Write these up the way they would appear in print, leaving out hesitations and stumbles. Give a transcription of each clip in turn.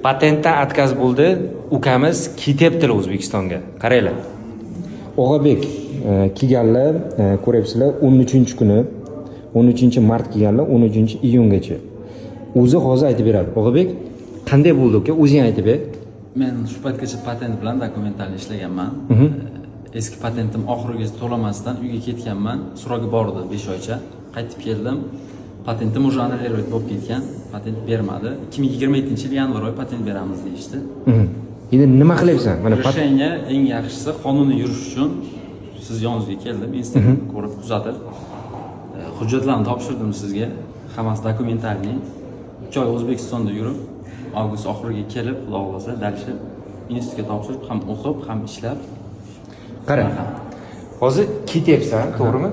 Patentdan отказ bo'ldi. Ukamiz ketyaptilar O'zbekistonga. Qaranglar. Og'abek kelganlar, ko'ryapsizlar, 13-kuni, 13-mart kelganlar, 13-iyungacha. O'zi hozir aytib beradi. Og'abek, qanday bo'ldi uka? O'zing aytib ber. Men shu paytgacha patent bilan dokumental ishlaganman. Eski patentim oxirigacha to'lamasdan uyga ketganman. So'roqqa bordi 5 oycha. Qaytib keldim. Patentim уже annullировать bo'lib ketgan. Patent bermadi. 2027-yil yanvar oyi patent beramiz deyishdi. Endi nima qilyapsan? Mana решение eng yaxshisi qonuniy yurish uchun siz yoningizga keldim. Instagramni ko'rib, kuzatib, hujjatlarni topshirdim sizga. Hammasi dokumentalniy. 2 oy O'zbekistonda yurib, avgust oxiriga kelib, xudo xolasa, dalshi institutga topshirib, ham o'qib, ham ishlab. Qara. Hozir ketyapsan, to'g'rimi?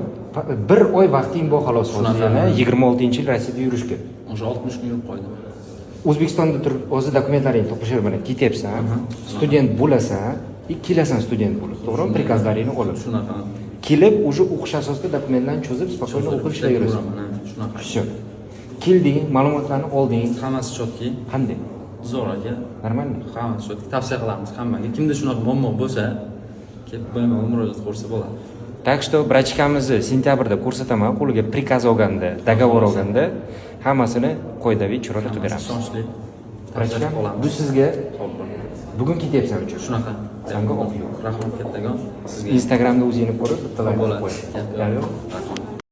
Bir oy vaqting bor xolos. Hozir yana 26-yil Rossiyada yurishga. O'sha 60 kun yurib qo'ydim. O'zbekistonda turib, o'zi dokumentlaringni topshirib bilan ketyapsan. Student bo'lasan, kelasan student bo'lib, to'g'rimi? Prikazlaringni olib. Shunaqa. Kelib, уже o'qish asosida dokumentlarni cho'zib, spokойно o'qib ishlayverasan. Shunaqa. Всё. Kelding, ma'lumotlarni olding. Hammasi chotki. Qanday? Zo'r aka. Normalmi? Hammasi chotki. Tavsiya qilamiz hammaga. Kimda shunaqa muammo bo'lsa, kelib bemalol murojaat qilsa bo'ladi. Так что brachkamizni sentyabrda ko'rsataman, qo'liga prikaz olganda, dogovor olganda hammasini qoidaviy chiroyli qilib beramiz. Ishonchli. Brachkam, bu sizga bugun ketyapsan uchun. Shunaqa. Senga o'q yo'q. Rahmat kattakon. Sizga Instagramda o'zingni ko'rib, bitta like bo'ladi. qo'y. Rahmat.